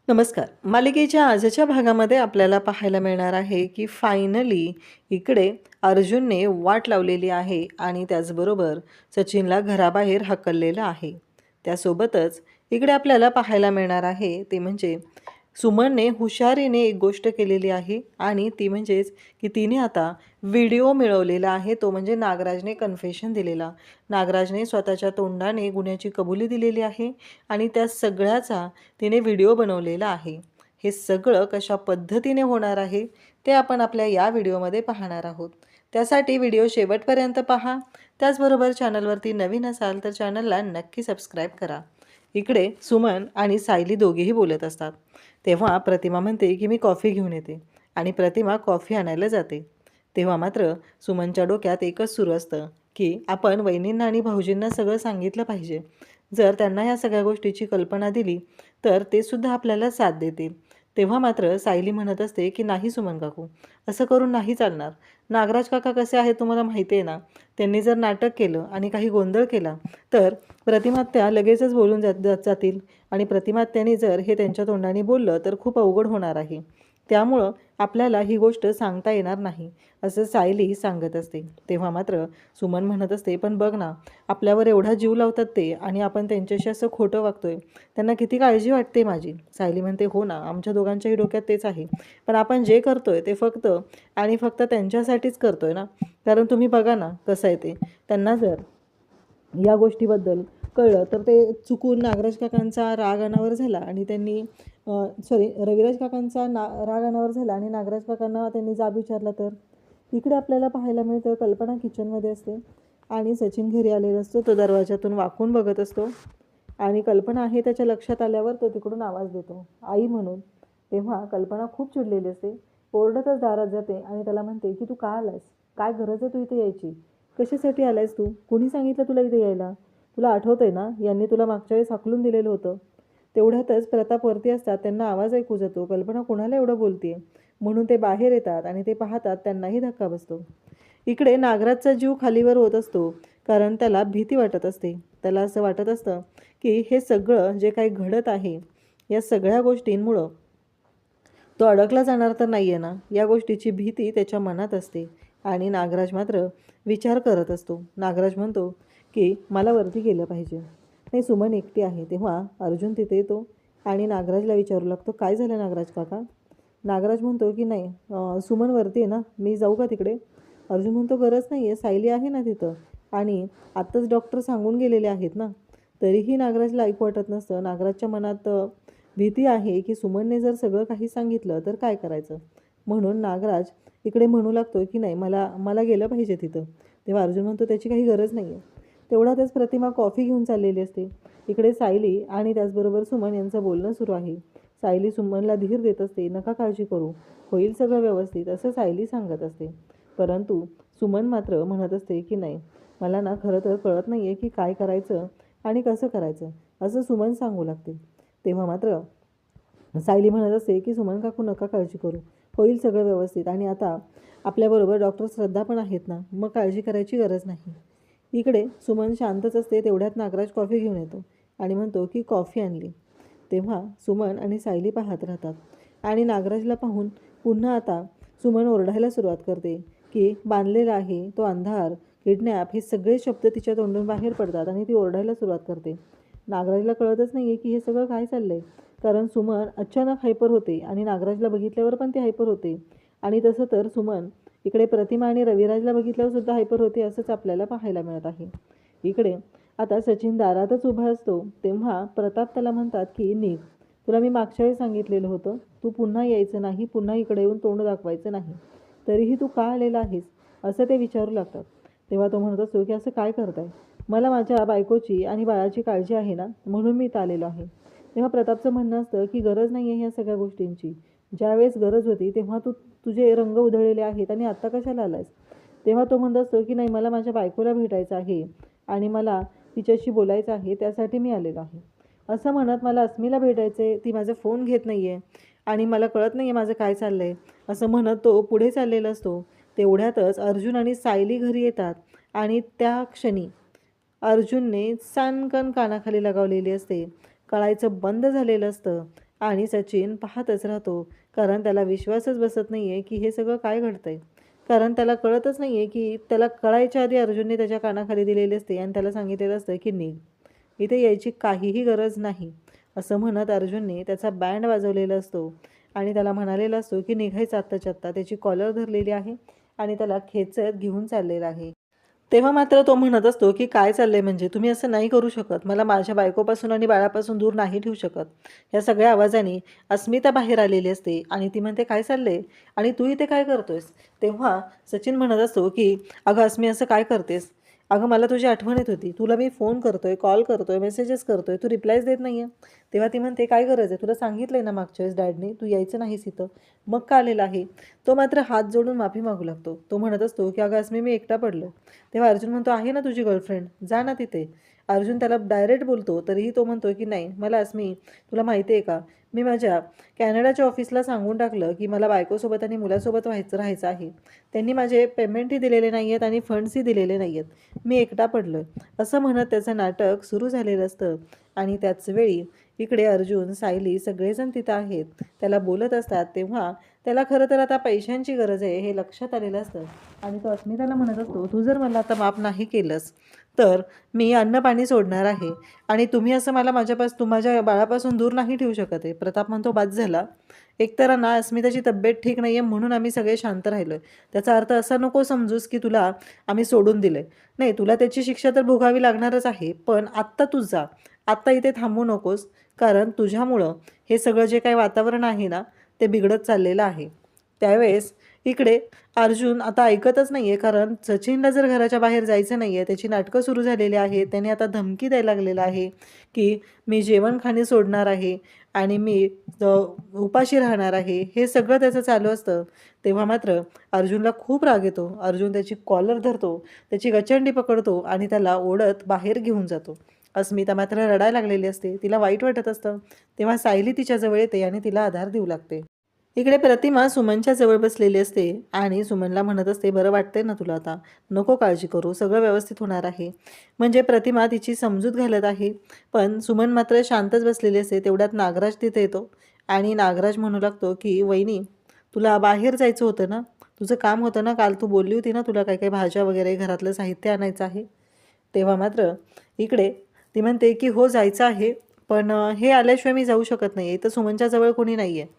नमस्कार. मालिकेच्या आजच्या भागामध्ये आपल्याला पाहायला मिळणार आहे की फायनली इकडे अर्जुनने वाट लावलेली आहे आणि त्याचबरोबर सचिनला घराबाहेर हकललेलं आहे. त्यासोबतच इकडे आपल्याला पाहायला मिळणार आहे ते म्हणजे सुमनने हुशारीने एक गोष्ट केलेली आहे आणि ती म्हणजेच की तिने आता व्हिडिओ मिळवलेला आहे. तो म्हणजे नागराजने कन्फेशन दिलेला. नागराजने स्वतःच्या तोंडाने गुन्ह्याची कबुली दिलेली आहे आणि त्या सगळ्याचा तिने व्हिडिओ बनवलेला आहे. हे सगळं कशा पद्धतीने होणार आहे ते आपण आपल्या या व्हिडिओमध्ये पाहणार आहोत. त्यासाठी व्हिडिओ शेवटपर्यंत पहा. त्याचबरोबर चॅनलवरती नवीन असाल तर चॅनलला नक्की सबस्क्राईब करा. इकडे सुमन आणि सायली दोघेही बोलत असतात. तेव्हा प्रतिमा म्हणते की मी कॉफी घेऊन येते आणि प्रतिमा कॉफी आणायला जाते. तेव्हा मात्र सुमनच्या डोक्यात एकच सुरू असतं की आपण वहिनींना आणि भाऊजींना सगळं सांगितलं पाहिजे. जर त्यांना ह्या सगळ्या गोष्टीची कल्पना दिली तर ते सुद्धा आपल्याला साथ देतील. तेव्हा मात्र सायली म्हणत असते की नाही सुमन काकू, असं करून नाही चालणार. नागराज काका कसे आहेत तुम्हाला माहिती आहे ना. त्यांनी जर नाटक केलं आणि काही गोंधळ केला तर प्रतिमात्या लगेचच बोलून जातील आणि प्रतिमात्याने जर हे त्यांच्या तोंडाने बोललं तर खूप अवघड होणार आहे. त्यामुळं आपल्याला ही गोष्ट सांगता येणार नाही, असं सायली सांगत असते. तेव्हा मात्र सुमन म्हणत असते पण बघ ना, आपल्यावर एवढा जीव लावतात ते आणि आपण त्यांच्याशी असं खोटं वागतोय. त्यांना किती काळजी वाटते माझी. सायली म्हणते हो ना, आमच्या दोघांच्याही डोक्यात तेच आहे. पण आपण जे करतोय ते फक्त आणि फक्त त्यांच्यासाठीच करतोय ना. कारण तुम्ही बघा ना कसं आहे ते. त्यांना जर या गोष्टीबद्दल कळलं तर ते चुकून नागराज काकांचा राग अनावर झाला आणि त्यांनी रविराज काकांचा राग अनावर झाला आणि नागराज काकांना त्यांनी जाब विचारला तर. इकडे आपल्याला पाहायला मिळतं कल्पना किचनमध्ये असते आणि सचिन घरी आलेला असतो. तो दरवाजातून वाकून बघत असतो आणि कल्पना आहे त्याच्या लक्षात आल्यावर तो तिकडून आवाज देतो आई म्हणून. तेव्हा कल्पना खूप चिडलेली असते. ओरडतच दारात जाते आणि त्याला म्हणते की तू का आलायस, काय गरज आहे तू इथे यायची, कशासाठी आलायस तू, कोणी सांगितलं तुला इथे यायला, तुला आठवतंय ना यांनी तुला मागच्या वेळेस हाकलून दिलेलं होतं. तेवढ्यातच प्रताप वरती असतात, त्यांना आवाज ऐकू जातो कल्पना कोणाला एवढं बोलतीये म्हणून. ते बाहेर येतात आणि ते पाहतात त्यांनाही धक्का बसतो. इकडे नागराजचा जीव खालीवर होत असतो कारण त्याला भीती वाटत असते. त्याला असं वाटत असतं की हे सगळं जे काही घडत आहे या सगळ्या गोष्टींमुळं तो अडकला जाणार तर नाही आहे ना, या गोष्टीची भीती त्याच्या मनात असते. आणि नागराज मात्र विचार करत असतो. नागराज म्हणतो की मला वरती गेलं पाहिजे. नाही, सुमन एकटी आहे. तेव्हा अर्जुन तिथे येतो आणि नागराजला विचारू लागतो काय झालं नागराज काका. नागराज म्हणतो की नाही सुमन वरती आहे ना, मी जाऊ का तिकडे. अर्जुन म्हणतो गरज नाही आहे, सायली आहे ना तिथं आणि आत्ताच डॉक्टर सांगून गेलेले आहेत ना. तरीही नागराजला ऐकू वाटत नसतं. नागराजच्या मनात भीती आहे की सुमनने जर सगळं काही सांगितलं तर काय करायचं. म्हणून नागराज इकडे म्हणू लागतो की नाही मला मला गेलं पाहिजे तिथं. तेव्हा अर्जुन म्हणतो त्याची काही गरज नाही आहे. तेवढ्यातच प्रतिमा कॉफी घेऊन चाललेली असते. इकडे सायली आणि त्याचबरोबर सुमन यांचं बोलणं सुरू आहे. सायली सुमनला धीर देत असते, नका काळजी करू, होईल सगळं व्यवस्थित, असं सायली सांगत असते. परंतु सुमन मात्र म्हणत असते की नाही, मला ना खरं तर कळत नाही आहे की काय करायचं आणि कसं करायचं, असं सुमन सांगू लागते. तेव्हा मात्र सायली म्हणत असते की सुमन काकू नका काळजी करू, होईल सगळं व्यवस्थित आणि आता आपल्याबरोबर डॉक्टर श्रद्धा पण आहेत ना, मग काळजी करायची गरज नाही. इकडे सुमन शांतच असते. तेवढ्यात नागराज कॉफी घेऊन येतो आणि म्हणतो की कॉफी आणली. तेव्हा सुमन आणि सायली पाहत राहतात आणि नागराजला पाहून पुन्हा आता सुमन ओरडायला सुरुवात करते की बांधलेला आहे, तो अंधार, किडनॅप, हे सगळे शब्द तिच्या तोंडून बाहेर पडतात आणि ती ओरडायला सुरुवात करते. नागराजला कळतच नाही आहे की हे सगळं काय चाललं आहे. कारण सुमन अचानक हायपर होते आणि नागराजला बघितल्यावर पण ती हायपर होते आणि तसं तर सुमन इकडे प्रतिमा आणि रविराजला बघितल्यावर सुद्धा हायपर होते, असंच आपल्याला पाहायला मिळत आहे. इकडे आता सचिन दारातच उभा असतो. तेव्हा प्रताप त्याला म्हणतात की निघ, तुला मी मागच्या वेळी सांगितलेलं होतं तू पुन्हा यायचं नाही, पुन्हा इकडे येऊन तोंड दाखवायचं नाही, तरीही तू का आलेला आहेस, असं ते विचारू लागतात. तेव्हा तो म्हणत असतो की असं काय करताय, मला माझ्या बायकोची आणि बाळाची काळजी आहे ना, म्हणून मी इथं आलेलो आहे. तेव्हा प्रतापचं म्हणणं असतं की गरज नाही आहे ह्या सगळ्या गोष्टींची, ज्यावेळेस गरज होती तेव्हा तुझे रंग उधळलेले आहेत आणि आत्ता कशाला आलायस. तेव्हा तो म्हणत असतो की नाही, मला माझ्या बायकोला भेटायचं आहे आणि मला तिच्याशी बोलायचं आहे, त्यासाठी मी आलेलो आहे. असं म्हणत मला अस्मीला भेटायचं आहे, ती माझा फोन घेत नाही आहे आणि मला कळत नाही आहे माझं काय चाललं आहे, असं म्हणत तो पुढे चाललेला असतो. तेवढ्यातच अर्जुन आणि सायली घरी येतात आणि त्या क्षणी अर्जुनने सानकन कानाखाली लगावलेली असते. कळायचं बंद झालेलं असतं आणि सचिन पाहतच राहतो, कारण त्याला विश्वासच बसत नाही आहे की हे सगळं काय घडतंय. कारण त्याला कळतच नाही आहे की त्याला कळायच्या आधी अर्जुनने त्याच्या कानाखाली दिलेली असते आणि त्याला सांगितलेलं असतं की निघ, इथे यायची काहीही गरज नाही. असं म्हणत अर्जुनने त्याचा बँड वाजवलेला असतो आणि त्याला म्हणालेला असतो की निघायचं आत्ताच्या आत्ता. त्याची कॉलर धरलेली आहे आणि त्याला खेचत घेऊन चाललेला आहे. तेव्हा मात्र तो म्हणत असतो की काय चाललंय, म्हणजे तुम्ही असं नाही करू शकत. मला माझ्या बायकोपासून आणि बाळापासून दूर नाही ठेवू शकत. या सगळ्या आवाजाने अस्मिता बाहेर आलेली असते आणि ती म्हणते काय चाललंय आणि तू इथे काय करतोयस. तेव्हा सचिन म्हणत असतो की अगं अस्मी असं काय करतेस. अगं मला तुझी आठवण येत होती. तुला मी फोन करतोय, कॉल करतोय, मेसेजेस करतोय, तू रिप्लायच देत नाहीये. तेव्हा ती म्हणते काय गरज आहे, तुला सांगितलंय ना मागच्या वेळेस डॅडने तू यायचं नाहीस इथं, मग का आलेला आहे. तो मात्र हात जोडून माफी मागू लागतो. तो म्हणत असतो की अगं अस्मी मी एकटा पडलो. तेव्हा अर्जुन म्हणतो आहे ना तुझी गर्लफ्रेंड, जा ना तिथे. अर्जुन त्याला डायरेक्ट बोलतो तरीही तो म्हणतो की नाही मला अस्मी, तुला माहिती आहे का, मी माझ्या कॅनडाच्या ऑफिसला सांगून टाकलं की मला बायकोसोबत आणि मुलासोबत राहायचं आहे. त्यांनी माझे पेमेंटही दिलेले नाही आहेत आणि फंड्सही दिलेले नाही आहेत. मी एकटा पडलो आहे, असं म्हणत त्याचं नाटक सुरू झालेलं असतं. आणि त्याच वेळी इकडे अर्जुन, सायली सगळेजण तिथं आहेत, त्याला बोलत असतात. तेव्हा त्याला खरं तर आता पैशांची गरज आहे हे लक्षात आलेलं असतं आणि तो अस्मिताला म्हणत असतो तू जर मला आता माफ नाही केलंस तर मी अन्न पाणी सोडणार आहे आणि तुम्ही असं मला माझ्या बाळापासून दूर नाही ठेवू शकत आहे. प्रताप म्हणतो बाद झाला, एकतर ना अस्मिताची तब्येत ठीक नाही आहे म्हणून आम्ही सगळे शांत राहिलो आहे. त्याचा अर्थ असा नको समजूस की तुला आम्ही सोडून दिलं आहे. नाही, तुला त्याची शिक्षा तर भोगावी लागणारच आहे, पण आत्ता तू जा, आत्ता इथे थांबू नकोस. कारण तुझ्यामुळं हे सगळं जे काही वातावरण आहे ना ते बिघडत चाललेलं आहे. त्यावेळेस इकडे अर्जुन आता ऐकतच नाही आहे, कारण सचिनला जर घराच्या बाहेर जायचं नाही आहे, त्याची नाटकं सुरू झालेली आहेत. त्याने आता धमकी द्यायला लागलेला आहे की मी जेवण खाणे सोडणार आहे आणि मी उपाशी राहणार आहे, हे सगळं त्याचं चालू असतं. तेव्हा मात्र अर्जुनला खूप राग येतो. अर्जुन त्याची कॉलर धरतो, त्याची गचंडी पकडतो आणि त्याला ओढत बाहेर घेऊन जातो. अस्मिता मात्र रडायला लागलेली असते, तिला वाईट वाटत असतं. तेव्हा सायली तिच्याजवळ येते आणि तिला आधार देऊ लागते. इकडे प्रतिमा सुमनच्या जवळ बसलेली असते आणि सुमनला म्हणत असते बरं वाटतंय ना तुला आता, नको काळजी करू, सगळं व्यवस्थित होणार आहे. म्हणजे प्रतिमा तिची समजूत घालत आहे, पण सुमन मात्र शांतच बसलेली असते. तेवढ्यात नागराज तिथे येतो आणि नागराज म्हणू लागतो की वहिनी, तुला बाहेर जायचं होतं ना, तुझं काम होतं ना, काल तू बोलली होती ना तुला काय काय भाज्या वगैरे घरातलं साहित्य आणायचं आहे. तेव्हा मात्र इकडे ती म्हणते की हो जायचं आहे, पण हे आल्याशिवाय मी जाऊ शकत नाही. इथं सुमनच्या जवळ कोणी नाही आहे,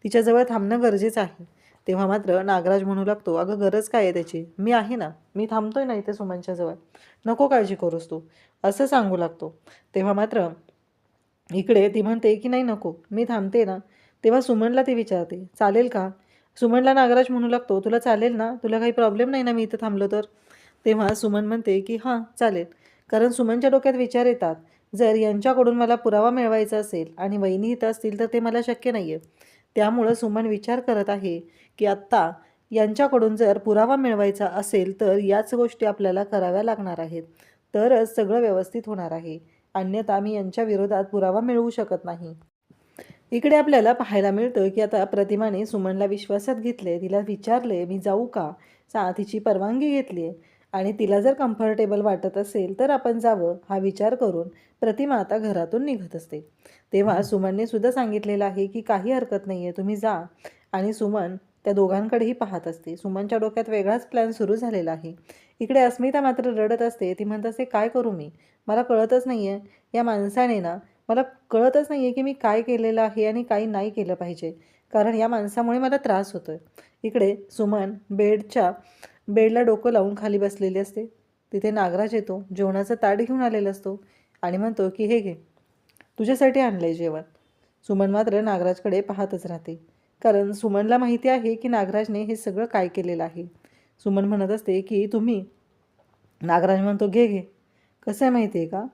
तिच्याजवळ थांबणं गरजेचं आहे. तेव्हा मात्र नागराज म्हणू लागतो अगं गरज काय आहे त्याची, मी आहे ना, मी थांबतोय ना इथे सुमनच्या जवळ, नको काळजी करूस तू, असं सांगू लागतो. तेव्हा मात्र इकडे ती म्हणते की नाही नको, मी थांबते ना. तेव्हा सुमनला ती विचारते चालेल का. सुमनला नागराज म्हणू लागतो तुला चालेल ना, तुला काही प्रॉब्लेम नाही ना मी इथं थांबलो तर. तेव्हा सुमन म्हणते की हां चालेल, कारण सुमनच्या डोक्यात विचार येतात जर यांच्याकडून मला पुरावा मिळवायचा असेल आणि वहिनी इथं असतील तर ते मला शक्य नाही आहे. त्यामुळं सुमन विचार करत आहे की आत्ता यांच्याकडून जर पुरावा मिळवायचा असेल तर याच गोष्टी आपल्याला कराव्या लागणार आहेत, तरच सगळं व्यवस्थित होणार आहे. अन्यथा मी यांच्या विरोधात पुरावा मिळवू शकत नाही. इकडे आपल्याला पाहायला मिळतं की आता प्रतिमाने सुमनला विश्वासात घेतले, तिला विचारले मी जाऊ का, तिची परवानगी घेतली आहे आणि तिला जर कम्फर्टेबल वाटत असेल तर आपण जावं हा विचार करून प्रतिमा आता घरातून निघत असते. तेव्हा सुमनने सुद्धा सांगितलेलं आहे की काही हरकत नाही आहे, तुम्ही जा. आणि सुमन त्या दोघांकडेही पाहत असते. सुमनच्या डोक्यात वेगळाच प्लॅन सुरू झालेला आहे. इकडे अस्मिता मात्र रडत असते. ती म्हणत असते काय करू मी, मला कळतच नाही आहे, या माणसाने ना मला कळतच नाही आहे की मी काय केलेलं आहे आणि काही नाही केलं पाहिजे, कारण या माणसामुळे मला त्रास होतो आहे. इकडे सुमन बेडला डोकं लावून खाली बसलेली असते. तिथे नागराज येतो, जेवणाचा ताट घेऊन आलेला असतो आणि म्हणतो की हे घे, तुझ्यासाठी आणलं आहे जेवण. सुमन मात्र नागराजकडे पाहतच राहते, कारण सुमनला माहिती आहे की नागराजने हे सगळं काय केलेलं आहे. सुमन म्हणत असते की तुम्ही. नागराज म्हणतो घे घे. कसं आहे माहिती आहे का,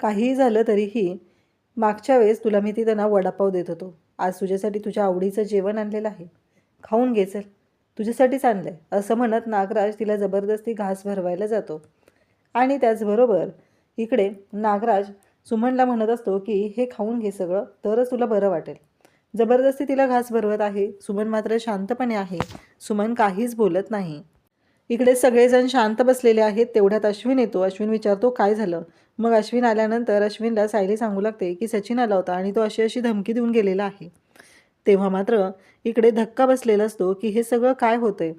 काहीही झालं तरीही मागच्या वेळेस तुला मी तिथं ना वडापाव देत होतो, आज तुझ्यासाठी तुझ्या आवडीचं जेवण आणलेलं आहे, खाऊन घे चल, तुझ्यासाठीच आणलं आहे. असं म्हणत नागराज तिला जबरदस्ती घास भरवायला जातो. आणि त्याचबरोबर इकडे नागराज सुमनला म्हणत असतो की हे खाऊन घे सगळं, तरच तुला बरं वाटेल. जबरदस्ती तिला घास भरवत आहे. सुमन मात्र शांतपणे आहे. सुमन काहीच बोलत नाही. इकडे सगळेजण शांत बसलेले आहेत. तेवढ्यात अश्विन येतो. अश्विन विचारतो काय झालं. मग अश्विन आल्यानंतर अश्विनला सायली सांगू लागते की सचिन आला होता आणि तो अशी अशी धमकी देऊन गेलेला आहे. तेव्हा मात्र इकडे धक्का बसलेला असतो की हे सगळं काय होतंय.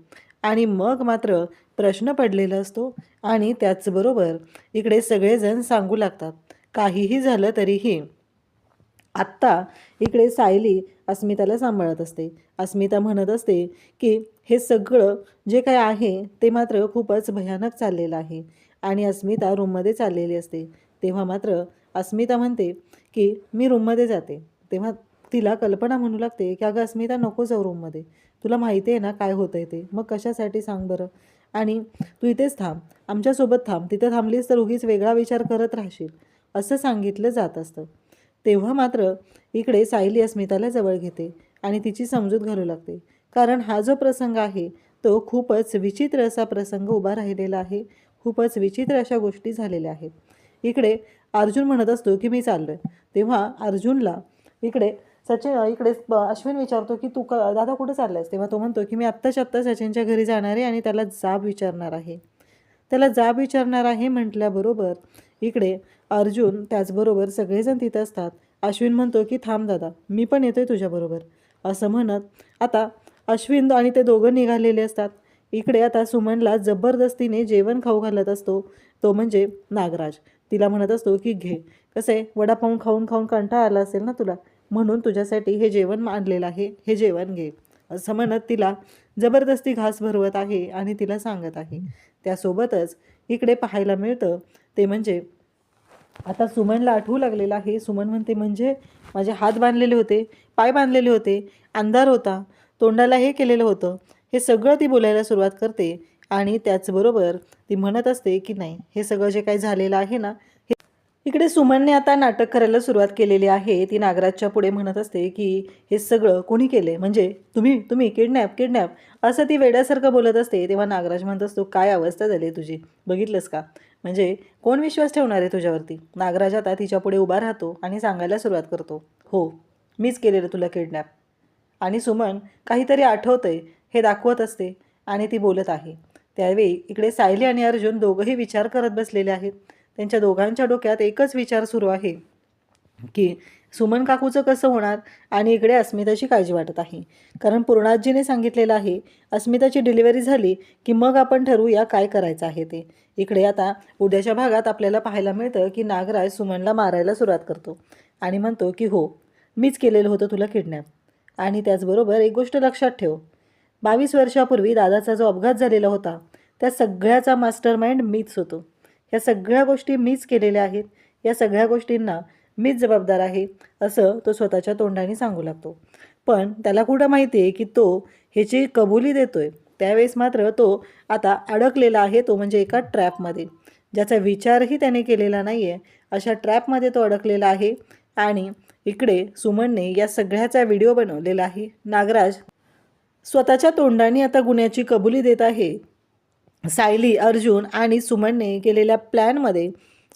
आणि मग मात्र प्रश्न पडलेला असतो आणि त्याचबरोबर इकडे सगळेजण सांगू लागतात. काहीही झालं तरीही आत्ता इकडे सायली अस्मिताला सांभाळत असते. अस्मिता म्हणत असते की हे सगळं जे काय आहे ते मात्र खूपच भयानक चाललेलं आहे. आणि अस्मिता रूममध्ये चाललेली असते. तेव्हा मात्र अस्मिता म्हणते की मी रूममध्ये जाते. तेव्हा तिला कल्पना म्हणू लागते की अगं अस्मिता नको जाऊ रूममध्ये. तुला माहिती आहे ना काय होतंय ते. मग कशासाठी सांग बरं. आणि तू इथेच थांब, आमच्यासोबत थांब. तिथं थांबलीस तर उगीच वेगळा विचार करत राहशील असं सांगितलं जात असतं. तेव्हा मात्र इकडे सायली अस्मिताला जवळ घेते आणि तिची समजूत घालू लागते. कारण हा जो प्रसंग आहे तो खूपच विचित्र असा प्रसंग उभा राहिलेला आहे. खूपच विचित्र अशा गोष्टी झालेल्या आहेत. इकडे अर्जुन म्हणत असतो की मी चाललोय. तेव्हा अर्जुनला इकडे अश्विन विचारतो की तू दादा कुठं चाललायस. तेव्हा तो म्हणतो की मी आत्ताच्या आत्ता सचिनच्या घरी जाणार आहे आणि त्याला जाब विचारणार आहे. त्याला जाब विचारणार आहे म्हटल्याबरोबर इकडे अर्जुन त्याचबरोबर सगळेजण तिथं असतात. अश्विन म्हणतो की थांब दादा, मी पण येतोय तुझ्याबरोबर असं म्हणत आता अश्विन आणि ते दोघं निघालेले असतात. इकडे आता सुमनला जबरदस्तीने जेवण खाऊ घालत असतो तो म्हणजे नागराज. तिला म्हणत असतो की घे, कसं आहे वडापाव खाऊन खाऊन कंटाळा आला असेल ना तुला, म्हणून तुझ्यासाठी हे जेवण आणलेलं आहे, हे जेवण घे असं म्हणत तिला जबरदस्ती घास भरवत आहे आणि तिला सांगत आहे. त्यासोबतच इकडे पाहायला मिळतं ते म्हणजे आता सुमनला आठवू लागलेलं आहे. सुमन म्हणते म्हणजे माझे हात बांधलेले होते, पाय बांधलेले होते, अंधार होता, तोंडाला हे केलेलं होतं. हे सगळं ती बोलायला सुरुवात करते आणि त्याचबरोबर ती म्हणत असते की नाही हे सगळं जे काही झालेलं आहे ना. इकडे सुमनने आता नाटक करायला सुरुवात केलेली आहे. ती नागराजच्या पुढे म्हणत असते की हे सगळं कोणी केले म्हणजे तुम्ही तुम्ही किडनॅप असं ती वेड्यासारखं बोलत असते. तेव्हा नागराज म्हणत असतो काय अवस्था झाली तुझी, बघितलंस का, म्हणजे कोण विश्वास ठेवणार आहे तुझ्यावरती. नागराज आता तिच्या पुढे उभा राहतो आणि सांगायला सुरुवात करतो हो मीच केलेलं तुला किडनॅप. आणि सुमन काहीतरी आठवतंय हे दाखवत असते आणि ती बोलत आहे. त्यावेळी इकडे सायली आणि अर्जुन दोघंही विचार करत बसलेले आहेत. त्यांच्या दोघांच्या डोक्यात एकच विचार सुरू आहे की सुमन काकूचं कसं होणार. आणि इकडे अस्मिताची काळजी वाटत आहे. कारण पूर्णाजीने सांगितलेलं आहे अस्मिताची डिलिव्हरी झाली की मग आपण ठरवूया काय करायचं आहे ते. इकडे आता उद्याच्या भागात आपल्याला पाहायला मिळतं की नागराज सुमनला मारायला सुरुवात करतो आणि म्हणतो की हो मीच केलेलं होतं तुला किडनॅप. आणि त्याचबरोबर एक गोष्ट लक्षात ठेव, 22 वर्षापूर्वी दादाचा जो अपघात झालेला होता त्या सगळ्याचा मास्टर माइंड मीच होतो. ह्या सगळ्या गोष्टी मीच केलेल्या आहेत, या सगळ्या गोष्टींना मीच जबाबदार आहे असं तो स्वतःच्या तोंडाने सांगू लागतो. पण त्याला कुठं माहिती आहे की तो ह्याची कबुली देतोय. त्यावेळेस मात्र तो आता अडकलेला आहे, तो म्हणजे एका ट्रॅपमध्ये ज्याचा विचारही त्याने केलेला नाही आहे अशा ट्रॅपमध्ये तो अडकलेला आहे. आणि इकडे सुमनने या सगळ्याचा व्हिडिओ बनवलेला आहे. नागराज स्वतःच्या तोंडाने आता गुन्ह्याची कबुली देत आहे. सायली, अर्जुन आणि सुमनने केलेल्या प्लॅनमध्ये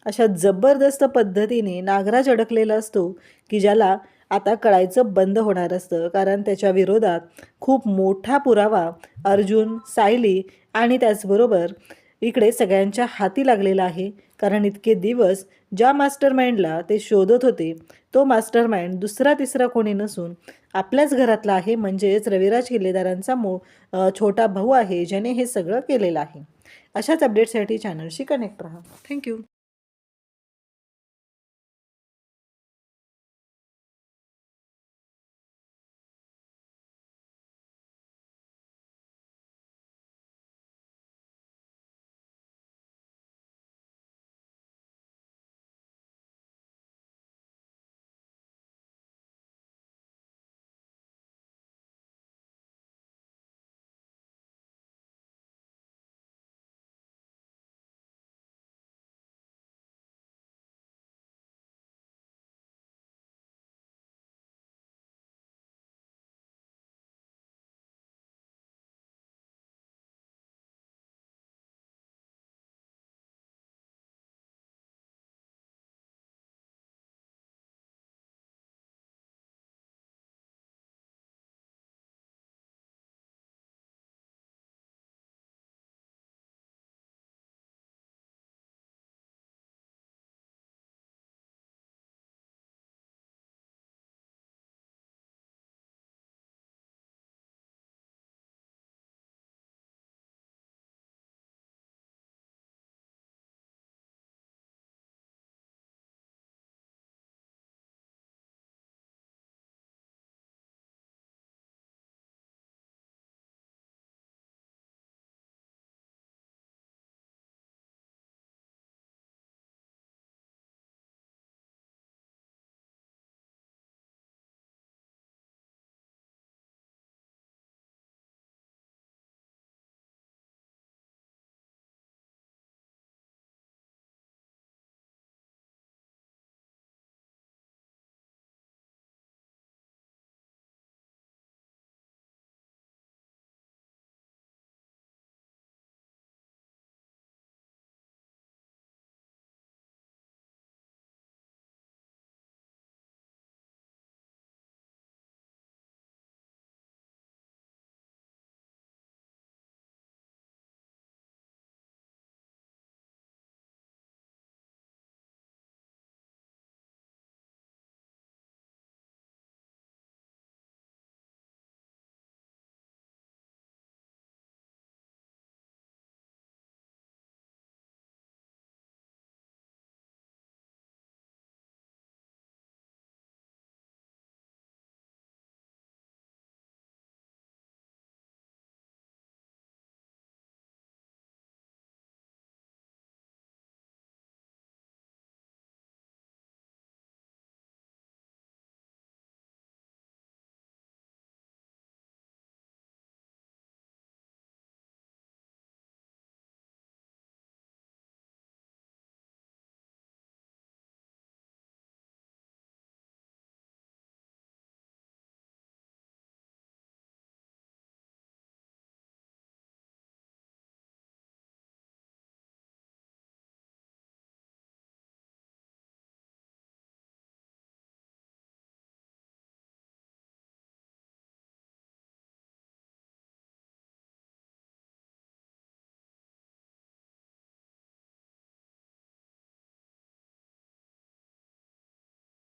अशा जबरदस्त पद्धतीने नागराज अडकलेला असतो की ज्याला आता कळायचं बंद होणार असतं. कारण त्याच्या विरोधात खूप मोठा पुरावा अर्जुन, सायली आणि त्याचबरोबर इकडे सगळ्यांच्या हाती लागलेला आहे. कारण इतके दिवस ज्या मास्टर माइंडला ते शोधत होते तो मास्टर माइंड दुसरा तिसरा कोणी नसून आपल्याच घरातला आहे, म्हणजेच रविराज किल्लेदारांचा छोटा भाऊ आहे ज्याने हे सगळं केलेलं आहे. अशाच अपडेटसाठी चॅनलशी कनेक्ट राहा. थँक्यू.